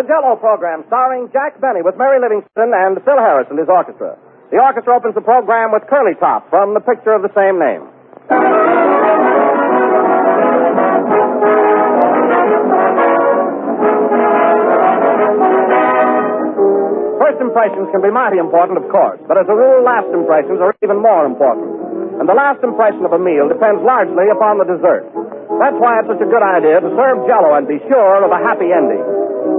The Jello program starring Jack Benny with Mary Livingstone and Phil Harris and his orchestra. The orchestra opens the program with Curly Top from the picture of the same name. First impressions can be mighty important, of course, but as a rule, last impressions are even more important. And the last impression of a meal depends largely upon the dessert. That's why it's such a good idea to serve Jello and be sure of a happy ending.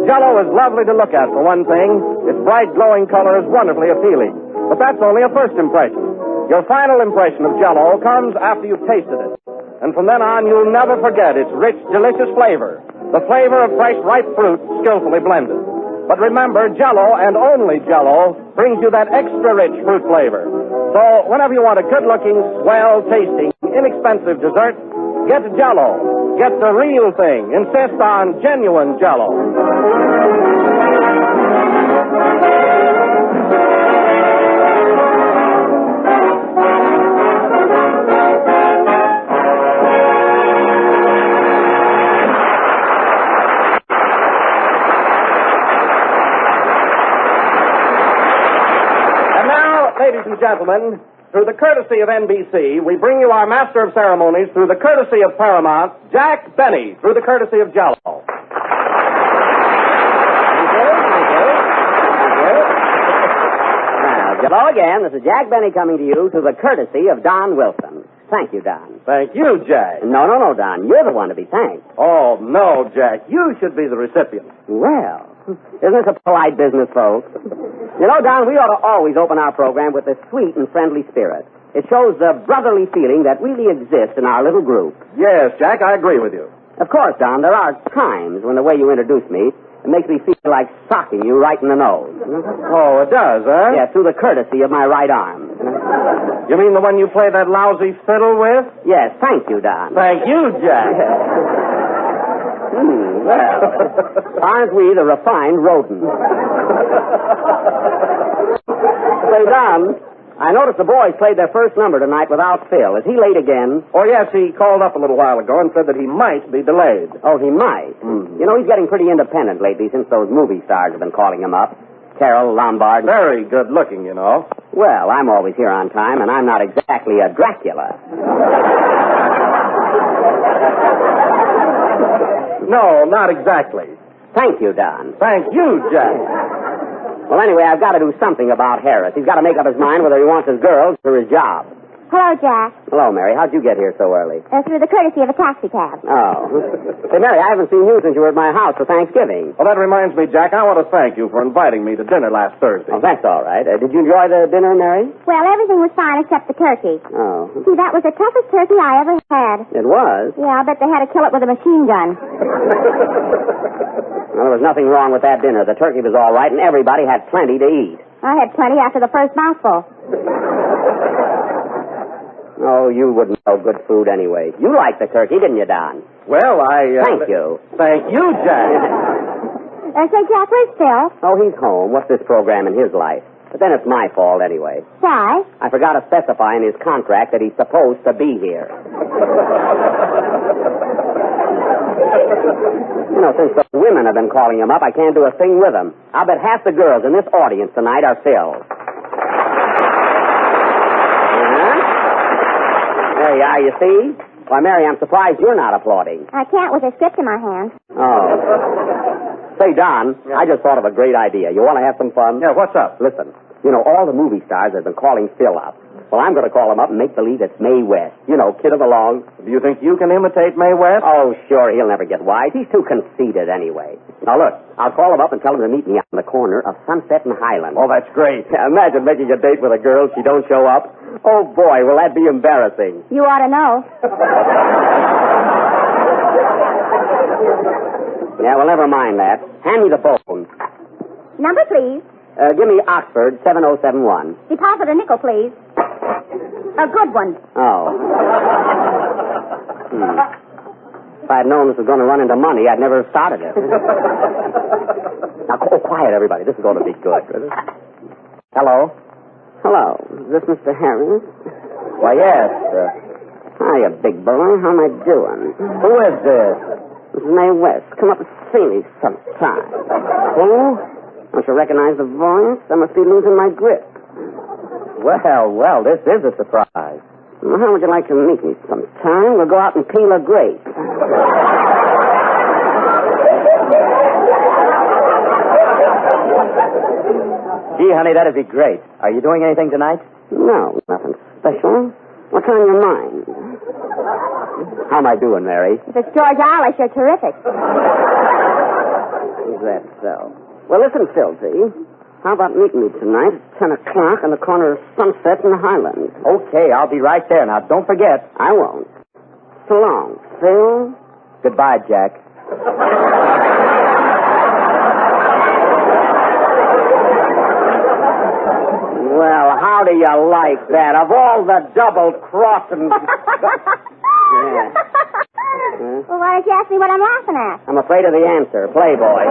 Jello is lovely to look at, for one thing. Its bright, glowing color is wonderfully appealing. But that's only a first impression. Your final impression of Jello comes after you've tasted it. And from then on, you'll never forget its rich, delicious flavor. The flavor of fresh, ripe fruit skillfully blended. But remember, Jello, and only Jello, brings you that extra rich fruit flavor. So, whenever you want a good-looking, swell-tasting, inexpensive dessert, get Jello. Get the real thing. Insist on genuine Jello. Ladies and gentlemen, through the courtesy of NBC, we bring you our master of ceremonies through the courtesy of Paramount, Jack Benny, through the courtesy of Jello. Thank you. Now, Jello again. This is Jack Benny coming to you through the courtesy of Don Wilson. Thank you, Don. Thank you, Jack. No, Don. You're the one to be thanked. Oh, no, Jack. You should be the recipient. Well, isn't this a polite business, folks? You know, Don, we ought to always open our program with a sweet and friendly spirit. It shows the brotherly feeling that really exists in our little group. Yes, Jack, I agree with you. Of course, Don, there are times when the way you introduce me, it makes me feel like socking you right in the nose. Oh, it does, huh? Yeah, through the courtesy of my right arm. You mean the one you play that lousy fiddle with? Yes, thank you, Don. Thank you, Jack. Well, aren't we the refined rodents? Say, Don, I noticed the boys played their first number tonight without Phil. Is he late again? Oh, yes, he called up a little while ago and said that he might be delayed. Oh, he might? Mm-hmm. You know, he's getting pretty independent lately since those movie stars have been calling him up. Carol, Lombard. Very good looking, you know. Well, I'm always here on time, and I'm not exactly a Dracula. No, not exactly. Thank you, Don. Thank you, Jack. Well, anyway, I've got to do something about Harris. He's got to make up his mind whether he wants his girls or his job. Hello, Jack. Hello, Mary. How'd you get here so early? Through the courtesy of a taxi cab. Oh. Say, Mary, I haven't seen you since you were at my house for Thanksgiving. Well, that reminds me, Jack, I want to thank you for inviting me to dinner last Thursday. Oh, that's all right. Did you enjoy the dinner, Mary? Well, everything was fine except the turkey. Oh. See, that was the toughest turkey I ever had. It was? Yeah, I bet they had to kill it with a machine gun. Well, there was nothing wrong with that dinner. The turkey was all right, and everybody had plenty to eat. I had plenty after the first mouthful. Oh, you wouldn't know good food anyway. You liked the turkey, didn't you, Don? Well, Thank you. Thank you, Jack. Say, Jack, where's Phil? Oh, he's home. What's this program in his life? But then it's my fault anyway. Why? I forgot to specify in his contract that he's supposed to be here. You know, since the women have been calling him up, I can't do a thing with him. I'll bet half the girls in this audience tonight are Phil. There you are, you see? Why, Mary, I'm surprised you're not applauding. I can't with a script in my hand. Oh. Say, Don, I just thought of a great idea. You want to have some fun? Yeah, what's up? Listen, you know, all the movie stars have been calling Phil up. Well, I'm going to call him up and make believe it's Mae West. You know, kid of the long. Do you think you can imitate Mae West? Oh, sure, he'll never get wise. He's too conceited anyway. Now, look, I'll call him up and tell him to meet me on the corner of Sunset and Highland. Oh, that's great. Imagine making a date with a girl if she don't show up. Oh, boy, will that be embarrassing. You ought to know. Yeah, well, never mind that. Hand me the phone. Number, please. Give me Oxford 7071. Deposit a nickel, please. A good one. Oh. If I had known this was going to run into money, I'd never have started it. Now, quiet, everybody. This is going to be good. Hello? Hello. Is this Mr. Harris? Why, yes. Hiya, big boy. How am I doing? Who is this? This is Mae West. Come up and see me sometime. Who? Don't you recognize the voice? I must be losing my grip. Well, this is a surprise. Well, how would you like to meet me sometime? We'll go out and peel a grape. Gee, honey, that'd be great. Are you doing anything tonight? No, nothing special. What's on your mind? How am I doing, Mary? If it's George Alice, you're terrific. Is that so? Well, listen, Filthy. How about meeting me tonight at 10 o'clock on the corner of Sunset and Highland? Okay, I'll be right there. Now, don't forget. I won't. So long, Phil. Goodbye, Jack. Well, how do you like that? Of all the double-crossing... Yeah. Well, why don't you ask me what I'm laughing at? I'm afraid of the answer. Playboy.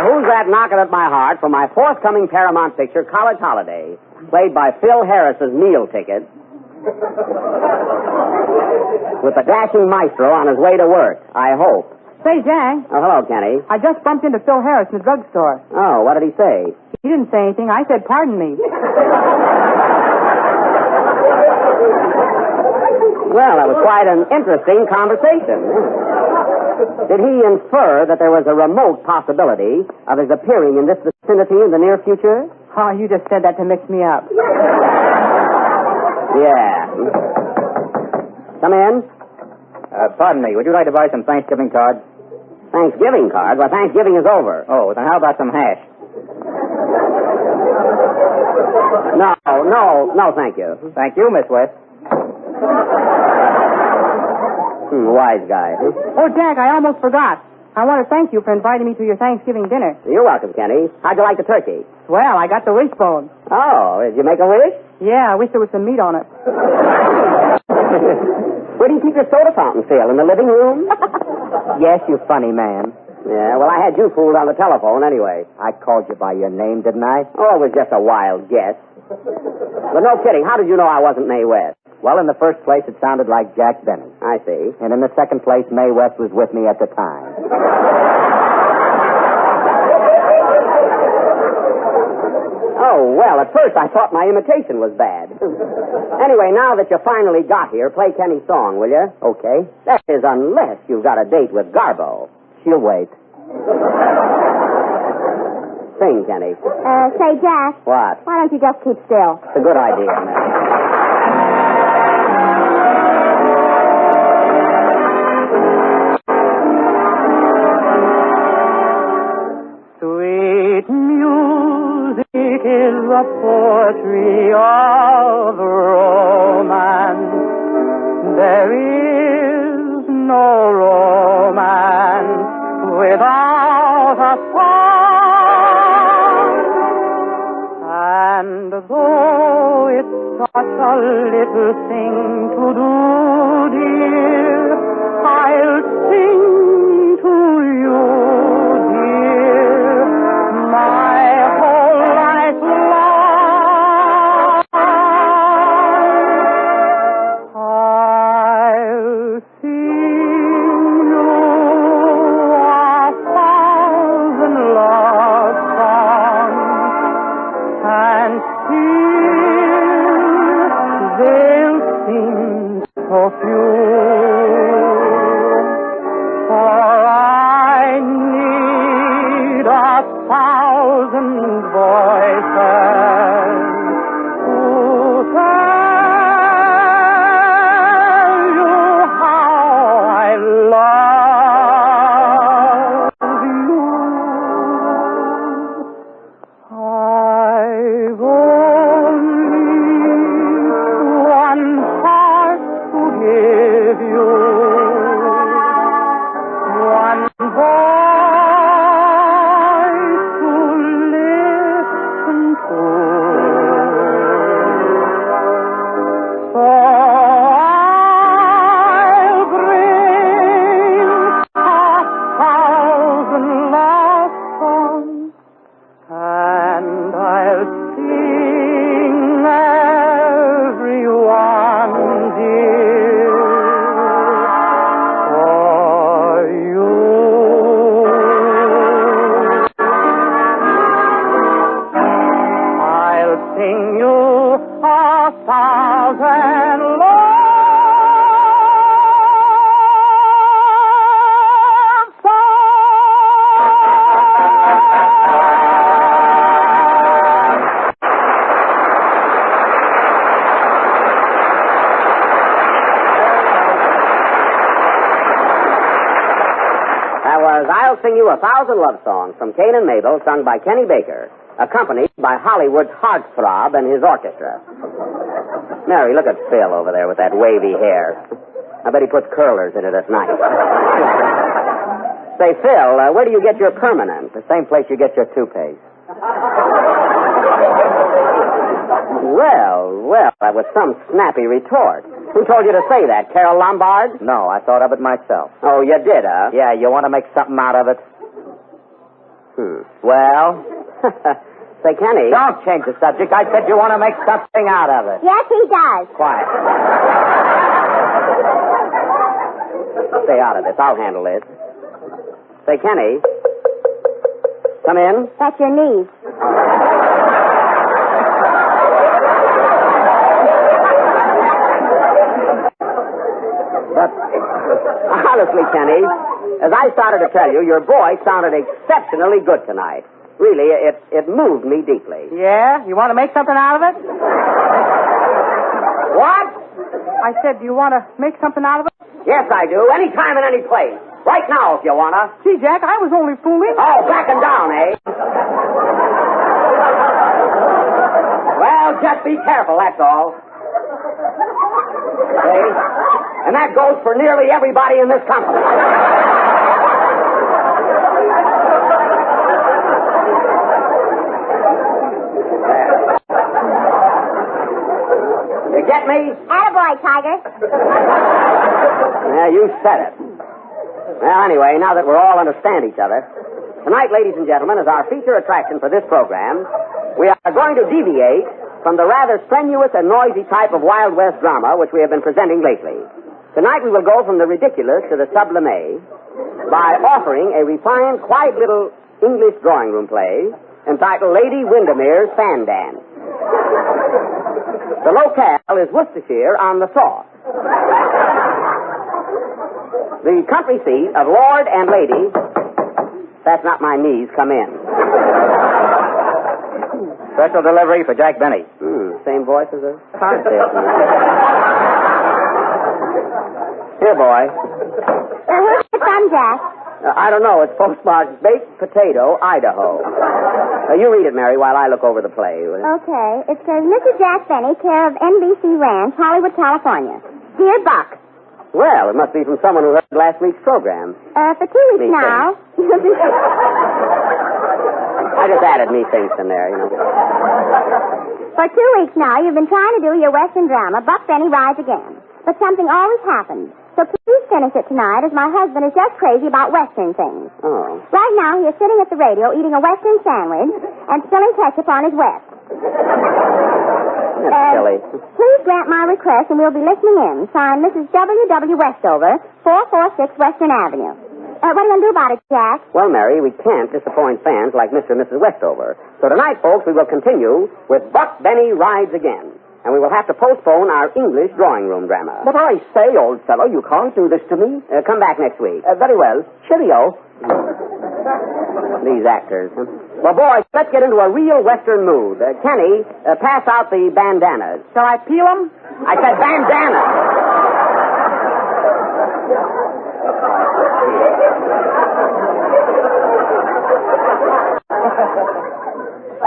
Who's That Knockin' at My Heart for my forthcoming Paramount picture, College Holiday, played by Phil Harris's meal ticket, with the dashing maestro on his way to work, I hope. Say, Jack. Oh, hello, Kenny. I just bumped into Phil Harris in the drugstore. Oh, what did he say? He didn't say anything. I said, pardon me. Well, that was quite an interesting conversation. Did he infer that there was a remote possibility of his appearing in this vicinity in the near future? Oh, you just said that to mix me up. Yeah. Come in. Pardon me. Would you like to buy some Thanksgiving cards? Thanksgiving cards? Well, Thanksgiving is over. Oh, then how about some hash? No, thank you. Thank you, Miss West. Wise guy. Oh, Jack, I almost forgot. I want to thank you for inviting me to your Thanksgiving dinner. You're welcome, Kenny. How'd you like the turkey? Well, I got the wishbone. Oh, did you make a wish? Yeah, I wish there was some meat on it. Where do you keep your soda fountain, Phil? In the living room? Yes, you funny man. Yeah, well, I had you fooled on the telephone anyway. I called you by your name, didn't I? Oh, it was just a wild guess. But no kidding. How did you know I wasn't Mae West? Well, in the first place, it sounded like Jack Benny. I see. And in the second place, Mae West was with me at the time. Oh, well, at first I thought my imitation was bad. Anyway, now that you finally got here, play Kenny's song, will you? Okay. That is, unless you've got a date with Garbo. She'll wait. Sing, Kenny. Say, Jack. What? Why don't you just keep still? It's a good idea, man. Sweet music is the poetry of romance. There is no romance without a song. such a little thing to do, dear. I'll sing to you, dear, my whole life long. I'll sing you a thousand love songs, and still they'll seem so few. For I need 1,000 voices to tell you how I love you. I've only one heart to give you. One voice to listen to. So I'll bring 1,000 love songs, and I'll sing every one, dear, for you. I'll sing you 1,000 love That was I'll Sing You 1,000 Love Songs from Cain and Mabel, sung by Kenny Baker, accompanied by Hollywood's heartthrob and his orchestra. Mary, look at Phil over there with that wavy hair. I bet he puts curlers in it at night. Say, Phil, where do you get your permanent? The same place you get your toothpaste. Well, that was some snappy retort. Who told you to say that, Carol Lombard? No, I thought of it myself. Oh, you did, huh? Yeah, you want to make something out of it? Well, say, Kenny. Don't change the subject. I said you want to make something out of it. Yes, he does. Quiet. Stay out of this. I'll handle this. Say, Kenny. Come in. That's your niece. But, honestly, Kenny, as I started to tell you, your voice sounded exceptionally good tonight. Really, it moved me deeply. Yeah? You want to make something out of it? What? I said, do you want to make something out of it? Yes, I do. Anytime and any place. Right now, if you wanna. Gee, Jack, I was only fooling. Oh, backing down, eh? Well, just be careful, that's all. See? And that goes for nearly everybody in this company. You get me? Attaboy, Tiger. Yeah, you said it. Well, anyway, now that we're all understand each other, tonight, ladies and gentlemen, as our feature attraction for this program, we are going to deviate from the rather strenuous and noisy type of Wild West drama which we have been presenting lately. Tonight we will go from the ridiculous to the sublime by offering a refined, quiet little English drawing room play entitled Lady Windermere's Fan Dance. The locale is Worcestershire on the Sauce. The country seat of Lord and Lady... That's not my knees. Come in. Special delivery for Jack Benny. Same voice as a car salesman. Here, boy. Where's it from, Jack? I don't know. It's postmarked Baked Potato, Idaho. You read it, Mary, while I look over the play. Will you? Okay. It says, Mr. Jack Benny, care of NBC Ranch, Hollywood, California. Dear Buck. Well, it must be from someone who heard last week's program. For 2 weeks now. I just added me things in there, you know. For 2 weeks now, you've been trying to do your Western drama, Buck Benny Rides Again. But something always happens. So please finish it tonight, as my husband is just crazy about Western things. Oh. Right now, he is sitting at the radio eating a Western sandwich and spilling ketchup on his West. That's silly. Please grant my request, and we'll be listening in. Signed, Mrs. W.W. Westover, 446 Western Avenue. What are you going to do about it, Jack? Well, Mary, we can't disappoint fans like Mr. and Mrs. Westover. So tonight, folks, we will continue with Buck Benny Rides Again. And we will have to postpone our English drawing room drama. But I say, old fellow, you can't do this to me. Come back next week. Very well. Cheerio. These actors. Huh? Well, boys, let's get into a real Western mood. Kenny, pass out the bandanas. Shall I peel them? I said bandanas.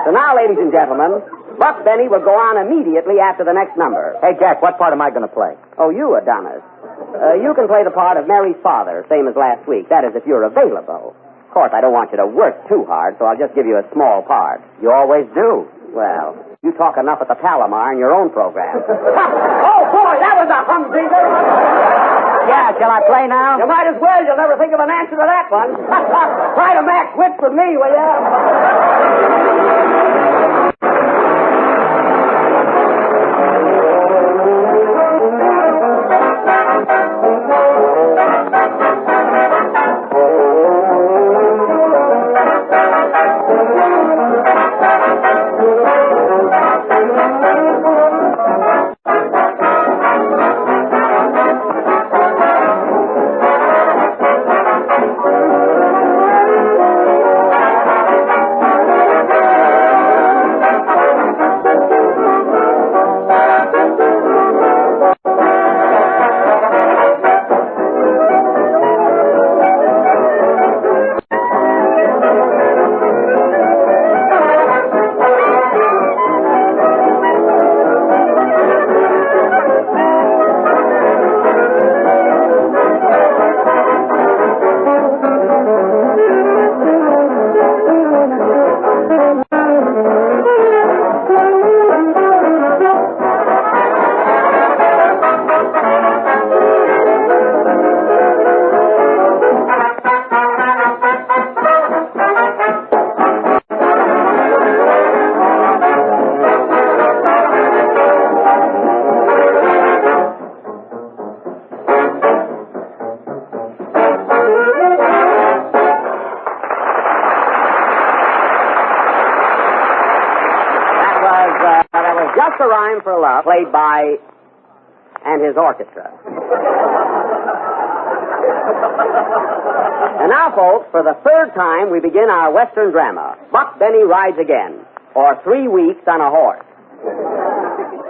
So now, ladies and gentlemen, Buck Benny will go on immediately after the next number. Hey, Jack, what part am I going to play? Oh, you, Adonis. You can play the part of Mary's father, same as last week. That is, if you're available. Of course, I don't want you to work too hard, so I'll just give you a small part. You always do. Well, you talk enough at the Palomar in your own program. Oh, boy, that was a humdinger. Yeah, shall I play now? You might as well. You'll never think of an answer to that one. Try to match wits with me, will you? Just a Rhyme for Love, played by and his orchestra. And now, folks, for the third time, we begin our Western drama, Buck Benny Rides Again, or 3 Weeks on a Horse.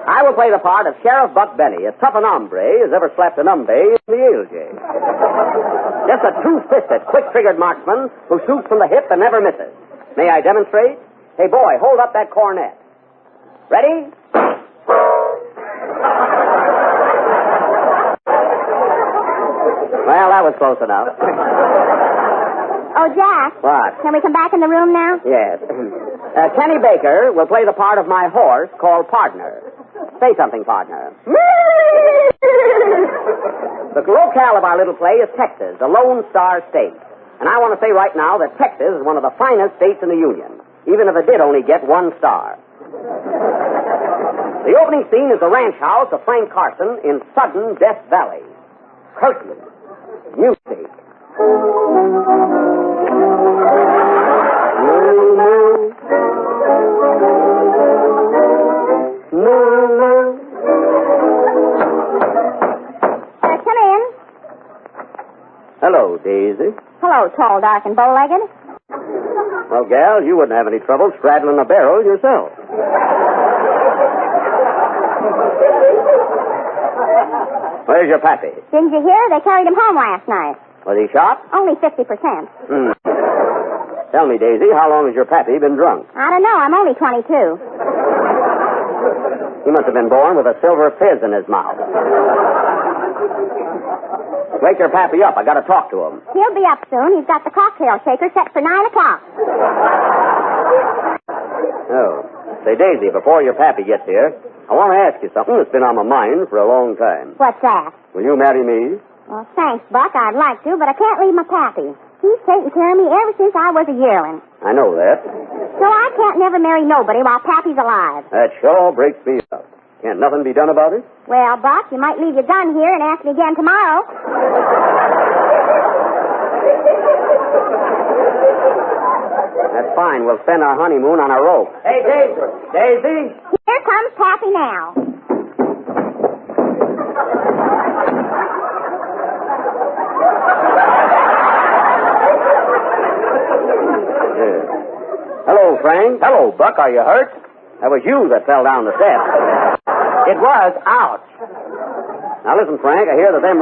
I will play the part of Sheriff Buck Benny, as tough an hombre as ever slapped an umbe in the ALJ. Just a two-fisted, quick-triggered marksman who shoots from the hip and never misses. May I demonstrate? Hey, boy, hold up that cornet. Ready? Well, that was close enough. Oh, Jack. What? Can we come back in the room now? Yes. Kenny Baker will play the part of my horse called Pardner. Say something, Pardner. The locale of our little play is Texas, the Lone Star State. And I want to say right now that Texas is one of the finest states in the Union, even if it did only get 1 star. The opening scene is the ranch house of Frank Carson in sudden Death Valley. Curtain. Music. Come in. Hello, Daisy. Hello, tall, dark, and bow-legged. Well, gal, you wouldn't have any trouble straddling a barrel yourself. Where's your pappy? Didn't you hear? They carried him home last night. Was he shot? Only 50%. Tell me, Daisy, how long has your pappy been drunk? I don't know. I'm only 22. He must have been born with a silver fizz in his mouth. Wake your pappy up. I got to talk to him. He'll be up soon. He's got the cocktail shaker set for 9 o'clock. Oh. Say, Daisy, before your pappy gets here, I want to ask you something that's been on my mind for a long time. What's that? Will you marry me? Well, thanks, Buck. I'd like to, but I can't leave my pappy. He's taken care of me ever since I was a yearling. I know that. So I can't never marry nobody while pappy's alive. That sure breaks me up. Can't nothing be done about it? Well, Buck, you might leave your gun here and ask me again tomorrow. That's fine. We'll spend our honeymoon on a rope. Hey, Daisy. Daisy? Here comes pappy now. Yeah. Hello, Frank. Hello, Buck. Are you hurt? That was you that fell down the steps. It was. Ouch. Now, listen, Frank. I hear them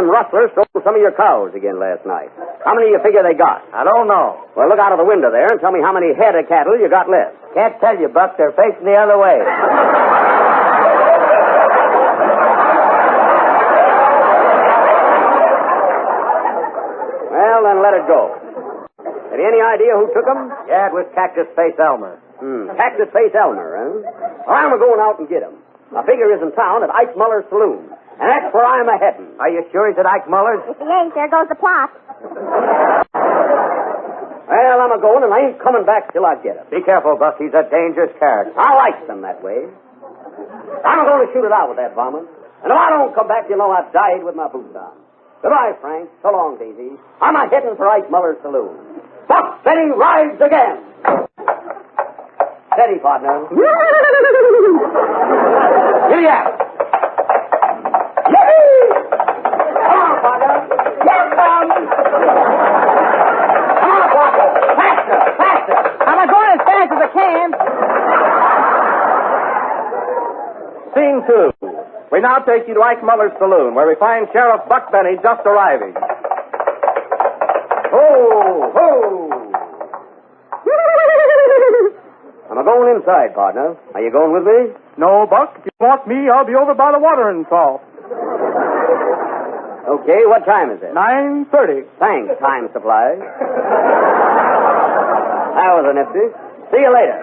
rustlers stole some of your cows again last night. How many do you figure they got? I don't know. Well, look out of the window there and tell me how many head of cattle you got left. Can't tell you, Buck. They're facing the other way. Well, then let it go. Have you any idea who took them? Yeah, it was Cactus Face Elmer. Cactus Face Elmer, huh? Well, I'm going out and get him. I figure he's in town at Ike Muller's saloon. And that's where I'm a-heading. Are you sure he's at Ike Muller's? If he ain't, there goes the plot. Well, I'm a-going, and I ain't coming back till I get him. Be careful, Buck. He's a dangerous character. I like them that way. I'm going to shoot it out with that varmint. And if I don't come back, you know I've died with my boots on. Goodbye, Frank. So long, Daisy. I'm a-heading for Ike Muller's saloon. Buck Benny rides again. Steady, partner. Here you are. Come on, partner. Here it comes. Come on, partner. Faster, faster. I'm going as fast as I can. Scene 2. We now take you to Ike Muller's saloon, where we find Sheriff Buck Benny just arriving. Ho, ho. I'm going inside, partner. Are you going with me? No, Buck. If you want me, I'll be over by the watering trough. Okay, what time is it? 9:30. Thanks, Time Supply. That was a nifty. See you later.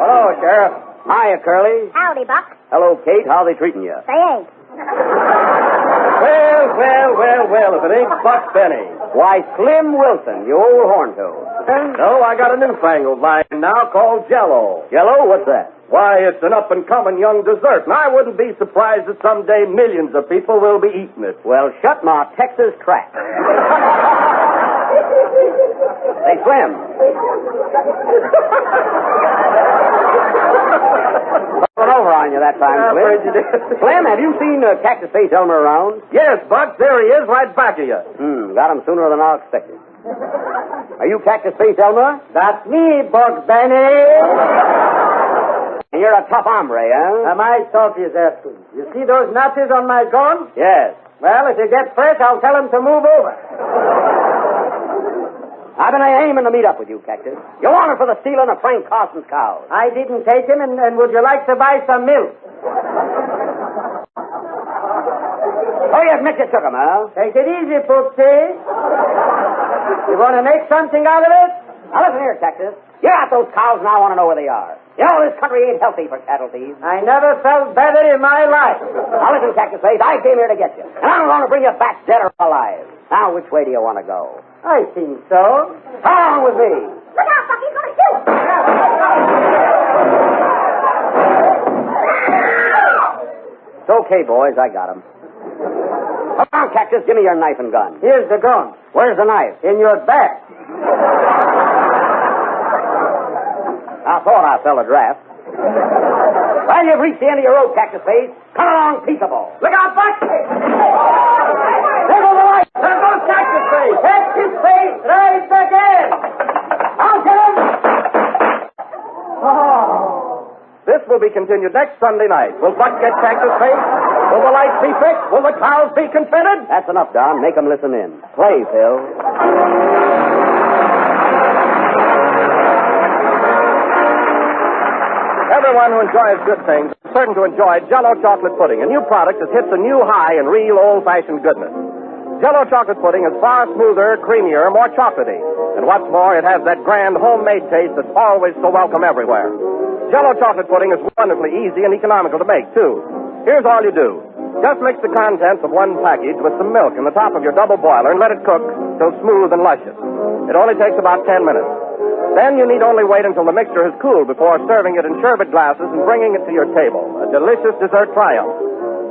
Hello, Sheriff. Hiya, Curly. Howdy, Buck. Hello, Kate. How they treating you? They ain't. Well, if it ain't Buck Benny. Why, Slim Wilson, you old horn toad. No, I got a newfangled line now called Jello. Jello, what's that? Why, it's an up-and-coming young dessert, and I wouldn't be surprised that someday millions of people will be eating it. Well, shut my Texas trap. Hey, Slim. Put over on you that time, I'm Slim. afraid you did. Slim, have you seen Cactus Face Elmer around? Yes, Buck, there he is, right back of you. Got him sooner than I expected. Are you Cactus Face Elmer? That's me, Buck Benny. You're a tough hombre, huh? Am I tough, you ask? You see those notches on my gun? Yes. Well, if you get fresh, I'll tell them to move over. I've been aiming to meet up with you, Cactus. You want her for the stealing of Frank Carson's cows. I didn't take him, and would you like to buy some milk? Oh, you admit you took him, huh? Take it easy, Poopsie. You want to make something out of it? Now, listen here, Cactus. You got those cows, and I want to know where they are. You know, this country ain't healthy for cattle thieves. I never felt better in my life. Now, listen, Cactus Face, I came here to get you. And I'm going to bring you back dead or alive. Now, which way do you want to go? I think so. Come on with me. Look out, Buck. He's going to shoot. It's okay, boys. I got him. Come on, Cactus. Give me your knife and gun. Here's the gun. Where's the knife? In your back. I thought I fell a draft. Well, you've reached the end of your rope, Cactus Face. Come along, peaceable. Look out, Buck. There goes the light. There goes Cactus Face. Cactus Face, right again. I'll get him. Oh. This will be continued next Sunday night. Will Buck get Cactus Face? Will the lights be fixed? Will the cows be contented? That's enough, Don. Make them listen in. Play, Phil. Everyone who enjoys good things is certain to enjoy Jello chocolate pudding, a new product that hits a new high in real old-fashioned goodness. Jello chocolate pudding is far smoother, creamier, more chocolatey. And what's more, it has that grand homemade taste that's always so welcome everywhere. Jello chocolate pudding is wonderfully easy and economical to make, too. Here's all you do. Just mix the contents of one package with some milk in the top of your double boiler and let it cook till smooth and luscious. It only takes about 10 minutes. Then you need only wait until the mixture has cooled before serving it in sherbet glasses and bringing it to your table. A delicious dessert triumph.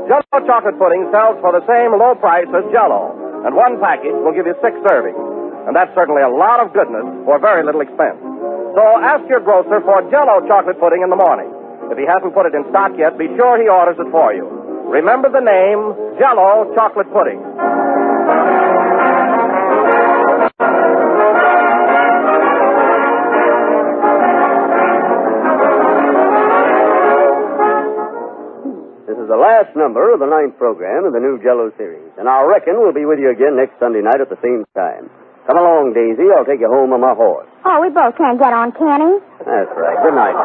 Jello chocolate pudding sells for the same low price as Jello, and one package will give you 6 servings. And that's certainly a lot of goodness for very little expense. So ask your grocer for Jello chocolate pudding in the morning. If he hasn't put it in stock yet, be sure he orders it for you. Remember the name, Jello chocolate pudding. This is the last number of the 9th program of the new Jello series, and I reckon we'll be with you again next Sunday night at the same time. Come along, Daisy. I'll take you home on my horse. Oh, we both can't get on, can he? That's right. Good night.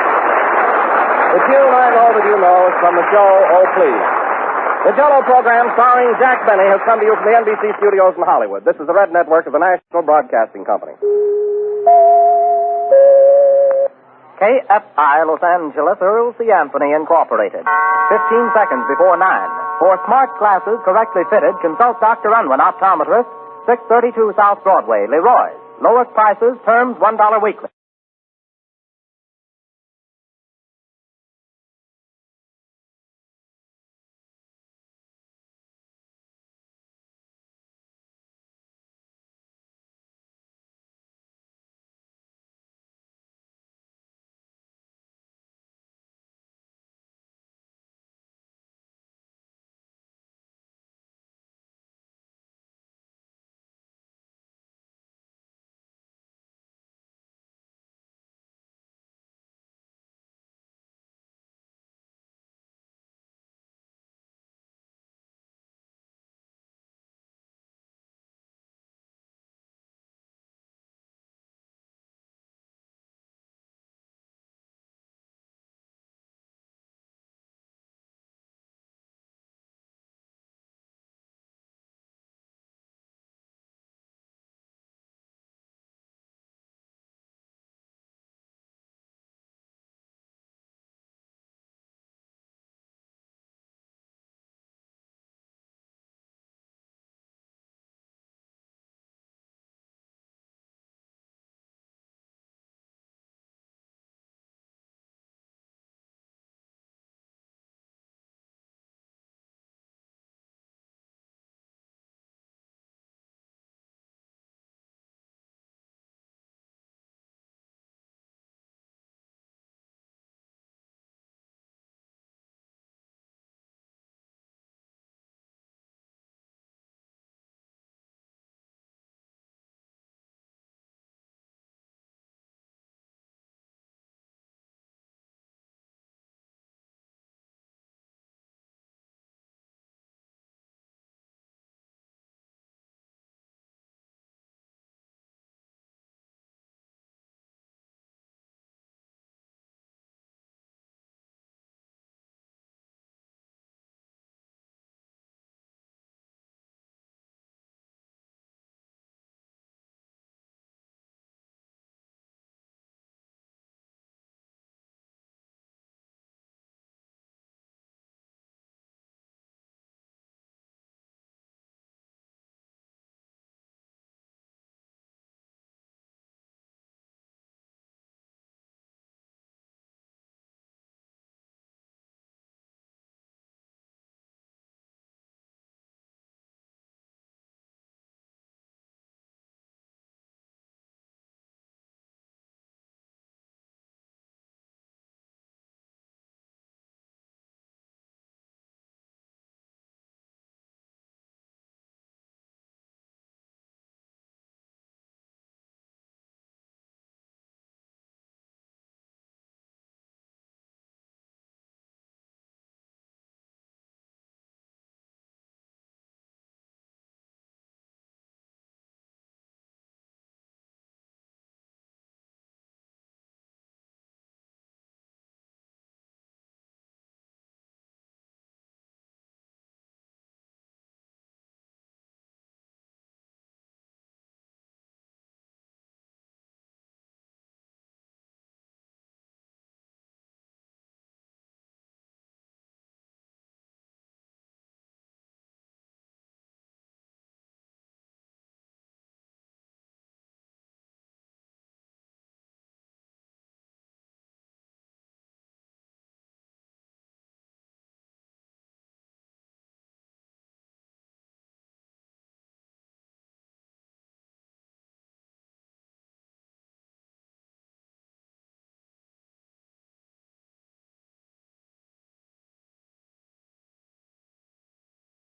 The tune I Know That You Know is from the show Oh Please. The Jello program starring Jack Benny has come to you from the NBC studios in Hollywood. This is the Red Network of the National Broadcasting Company. KFI Los Angeles Earl C. Anthony Incorporated. 15 seconds before 9. For smart glasses correctly fitted, consult Dr. Unwin, optometrist, 632 South Broadway, Leroy. Lowest prices, terms $1 weekly.